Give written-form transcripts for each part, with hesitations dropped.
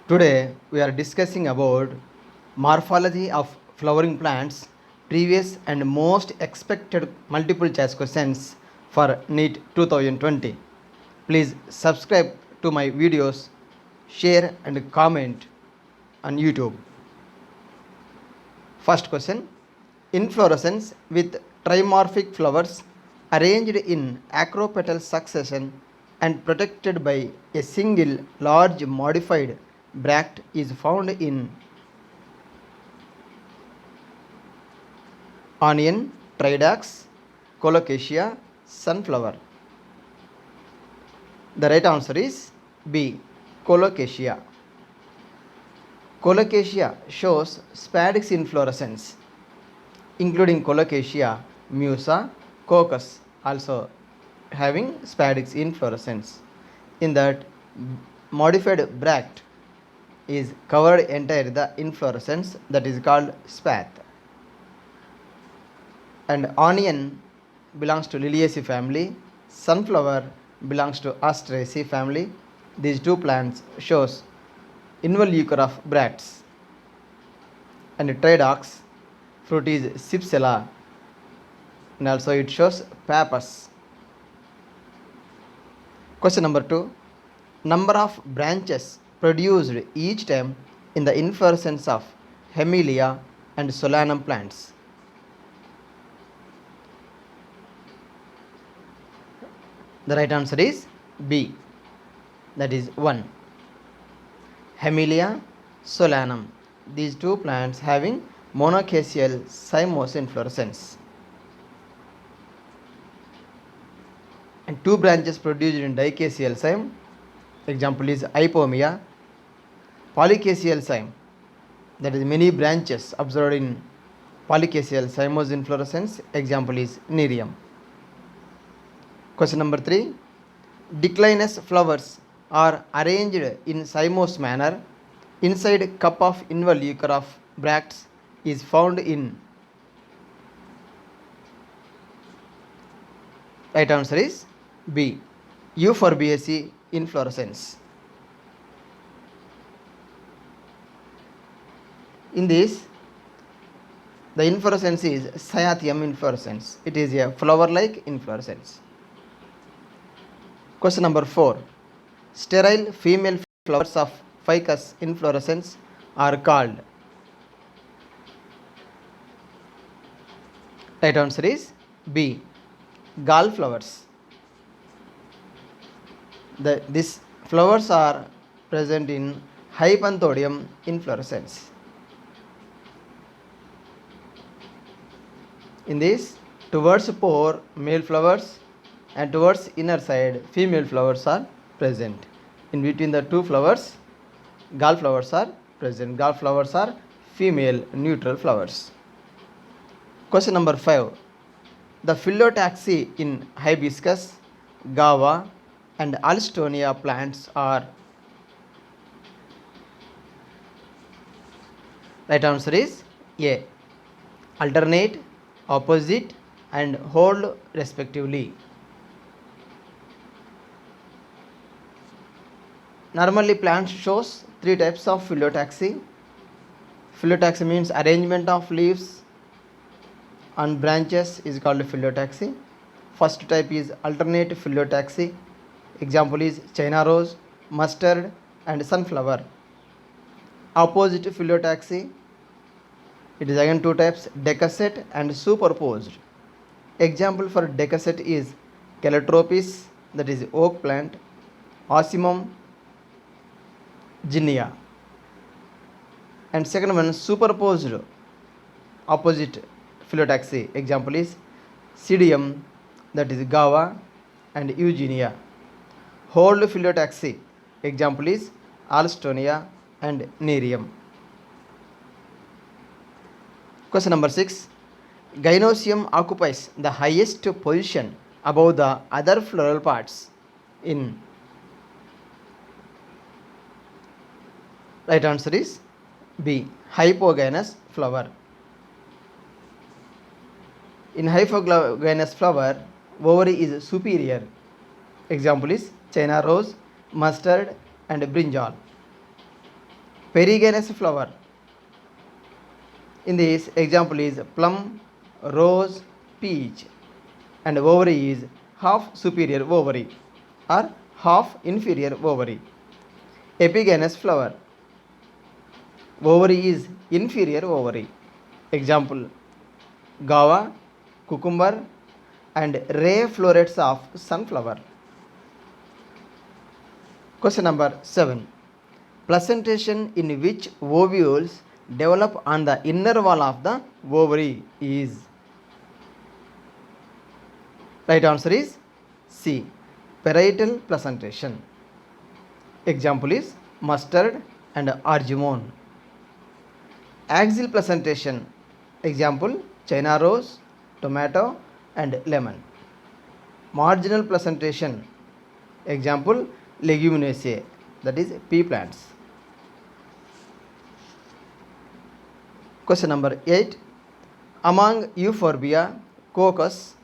Today we are discussing about morphology of flowering plants, previous and most expected multiple choice questions for NEET 2020. Please subscribe to my videos, share and comment on YouTube. First question: inflorescence with trimorphic flowers arranged in acropetal succession and protected by a single large modified bract is found in onion, Tridacus, Colocasia, sunflower. The right answer is B. Colocasia. Colocasia shows spadix inflorescence, including Colocasia musa, Coccus also having spadix inflorescence. In that, modified bract is covered entire the inflorescence, that is called spathe. And onion belongs to Liliaceae family, sunflower belongs to Asteraceae family. These two plants shows involucre of bracts. And Tridacus fruit is Cypsela, and also it shows pappus. Question number 2: number of branches produced each time in the inflorescence of Hemilia and Solanum plants. The right answer is B, that is 1. Hemilia, Solanum, these two plants having monocaseal cymose inflorescence. And 2 branches produced in dicaseal cyme, example is Hypomia. Polycaseal cyme, that is many branches observed in polycaseal cymose inflorescence, example is Nerium. Question number 3: declinous flowers are arranged in cymose manner inside cup of involucre of bracts is found in. Right answer is B, Euphorbiaceae inflorescence. In this, the inflorescence is Cyathium inflorescence. It is a flower-like inflorescence. Question number 4: sterile female flowers of ficus inflorescence are called. Right answer is B, gallflowers. These flowers are present in Hypanthodium inflorescence. In this, towards pore male flowers and towards inner side female flowers are present. In between the two flowers, gallflowers are present. Gallflowers are female neutral flowers. Question number 5: the phyllotaxy in hibiscus, guava and alstonia plants are. Right answer is A, alternate, opposite and whole respectively. Normally plants shows 3 types of phyllotaxy. Phyllotaxy means arrangement of leaves on branches is called phyllotaxy. First type is alternate phyllotaxy. Example is China rose, mustard and sunflower. Opposite phyllotaxy, it is again 2 types, decussate and superposed. Example for decussate is Calotropis, that is oak plant, Ocimum ginea. And second one, superposed opposite phyllotaxy. Example is Psidium, that is guava and eugenia. Whole phyllotaxy. Example is alstonia and Nerium. Question number 6: Gynoecium occupies the highest position above the other floral parts in. Right answer is B, hypogynous flower. In hypogynous flower, ovary is superior. Example is China rose, mustard and brinjal. Periganous flower. In this example is plum, rose, peach, and ovary is half superior ovary or half inferior ovary. Epiganous flower. Ovary is inferior ovary. Example guava, cucumber, and ray florets of sunflower. Question number 7. Placentation in which ovules develop on the inner wall of the ovary is. Right answer is C. Parietal placentation. Example is mustard and argemone. Axial placentation. Example China rose, tomato, and lemon. Marginal placentation. Example Leguminaceae, that is pea plants. Question number 8. Among Euphorbia, Crocus,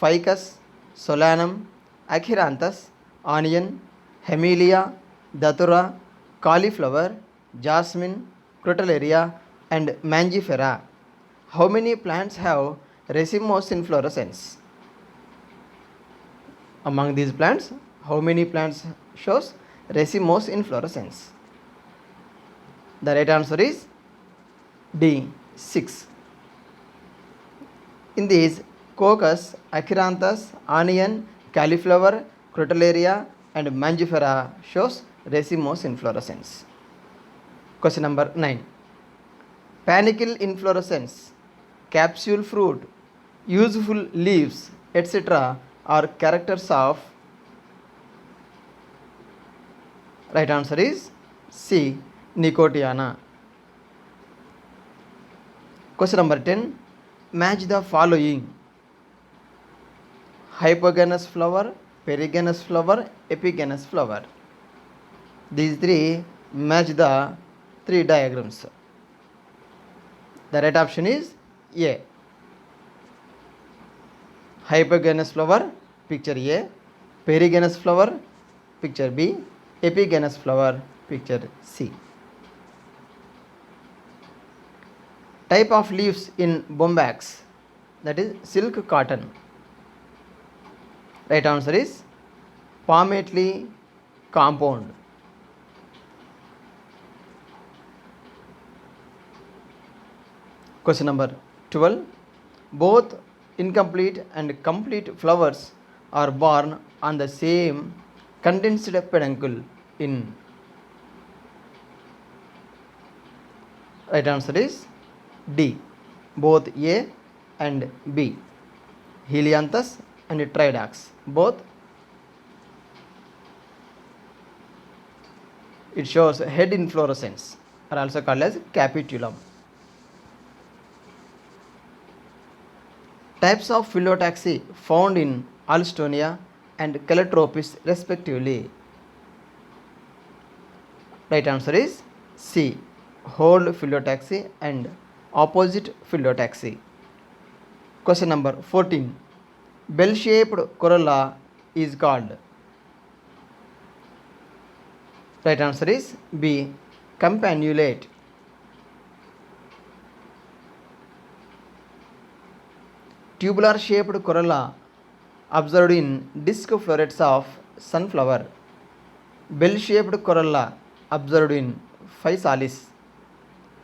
Ficus, Solanum, Acheranthus, Onion, Hemilia, Datura, Cauliflower, Jasmine, Crotalaria, and Mangifera, how many plants have racemose inflorescence? Among these plants, how many plants shows racemose inflorescence? The right answer is D. 6. In these, Crocus, Acheranthus, Onion, Cauliflower, Crotalaria, and Mangifera shows racemose inflorescence. Question number 9. Panicle inflorescence, capsule fruit, useful leaves, etc. are characters of. Right answer is C. Nicotiana. Question number 10. Match the following: hypogonous flower, perigonous flower, epigonous flower. These three match the three diagrams. The right option is A. Hypogonous flower, picture A. Perigonous flower, picture B. Epigonous flower, picture C. Type of leaves in bombax, that is silk cotton. Right answer is palmately compound. Question number 12. Both incomplete and complete flowers are born on the same condensed peduncle in. Right answer is D. Both A and B. Helianthus and Tridax. Both. It shows head inflorescence, are also called as capitulum. Types of phyllotaxy found in Alstonia and Calotropis respectively. Right answer is C. Whole phyllotaxy and opposite phyllotaxy. Question number 14. Bell-shaped corolla is called. Right answer is B. Campanulate. Tubular shaped corolla observed in disc florets of sunflower. Bell shaped corolla observed in Physalis.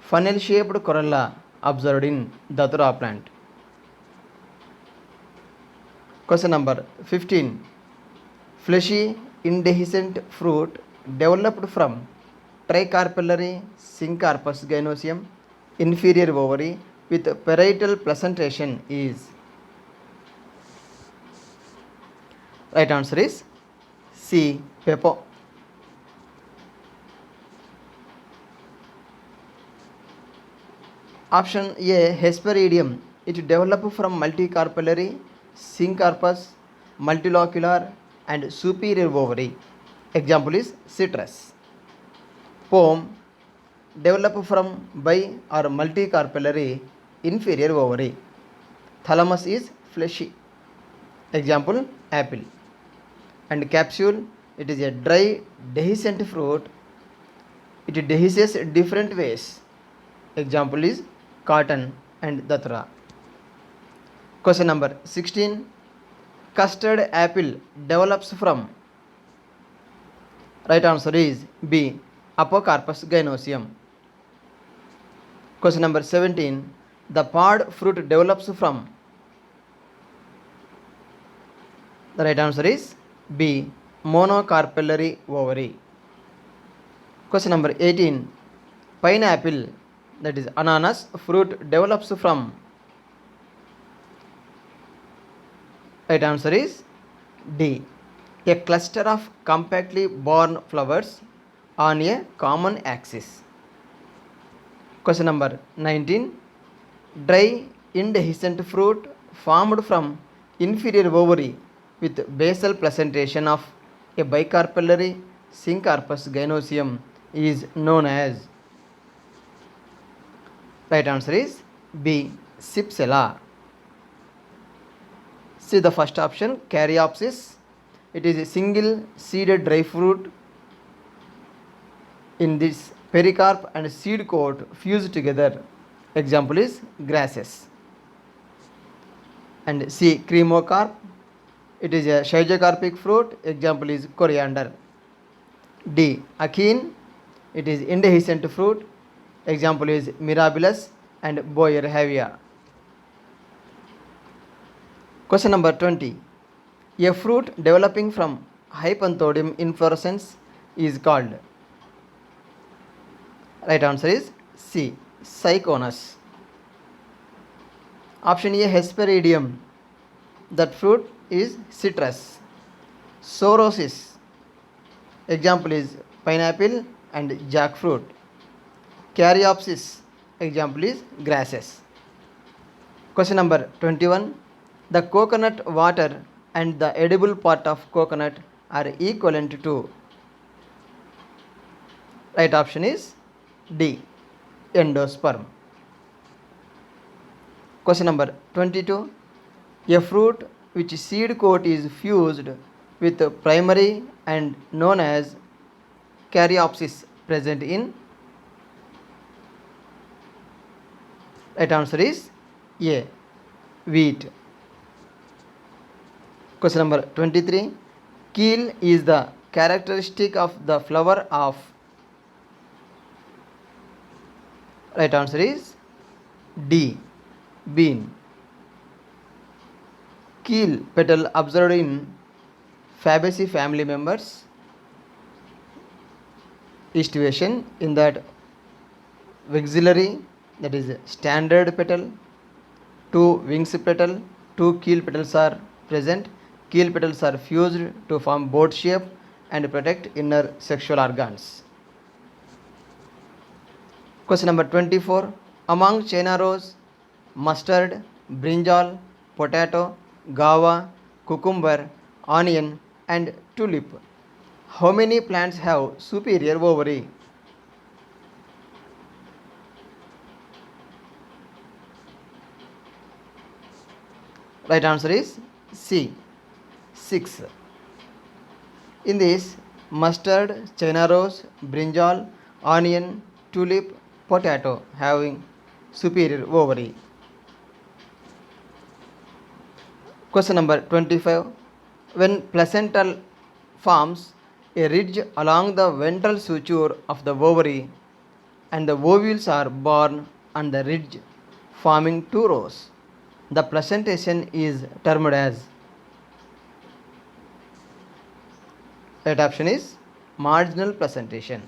Funnel shaped corolla observed in Datura plant. Question number 15. Fleshy indehiscent fruit developed from tricarpellary syncarpus gynoecium, inferior ovary with parietal placentation is. Right answer is C. Pepo. Option A. Hesperidium. It developed from multicarpellary syncarpus, multilocular, and superior ovary. Example is citrus. Pome developed from bi or multicarpellary inferior ovary. Thalamus is fleshy. Example apple. And capsule, it is a dry dehiscent fruit It dehisces different ways. Example is cotton and datura. Question number 16. Custard apple develops from. Right answer is B. Apocarpus gynoecium. Question number 17. The pod fruit develops from. The right answer is B. Monocarpellary ovary. Question number 18. Pineapple, that is ananas, fruit develops from. Right answer is D. A cluster of compactly borne flowers on a common axis. Question number 19. Dry indehiscent fruit formed from inferior ovary with basal placentation of a bicarpellary syncarpus gynoecium is known as. Right answer is B. Cypsela. See the first option, Caryopsis. It is a single seeded dry fruit. In this, pericarp and seed coat fuse together. Example is grasses. And C. Cremocarp. It is a schizocarpic fruit. Example is coriander. D. Achein. It is indehiscent fruit. Example is mirabilis and Boerhaavia. Question number 20. A fruit developing from Hypanthodium inflorescence is called. Right answer is C. Cyconus. Option A. Hesperidium. That fruit is citrus. Sorosis. Example is pineapple and jackfruit. Caryopsis. Example is grasses. Question number 21. The coconut water and the edible part of coconut are equivalent to. Right option is D. Endosperm. Question number 22. A fruit which seed coat is fused with primary and known as Caryopsis present in. Right answer is A. Wheat. Question number 23. Keel is the characteristic of the flower of. Right answer is D. Bean. Keel petal observed in Fabaceae family members. Situation in that vexillary, that is standard petal, two wings petal, two keel petals are present. Keel petals are fused to form boat shape and protect inner sexual organs. Question number 24. Among China rose, mustard, brinjal, potato, guava, cucumber, onion and tulip, how many plants have superior ovary? Right answer is C. 6. In this, mustard, China rose, brinjal, onion, tulip, potato having superior ovary. Question number 25. When placental forms a ridge along the ventral suture of the ovary and the ovules are born on the ridge forming two rows, the placentation is termed as. Right option is marginal placentation.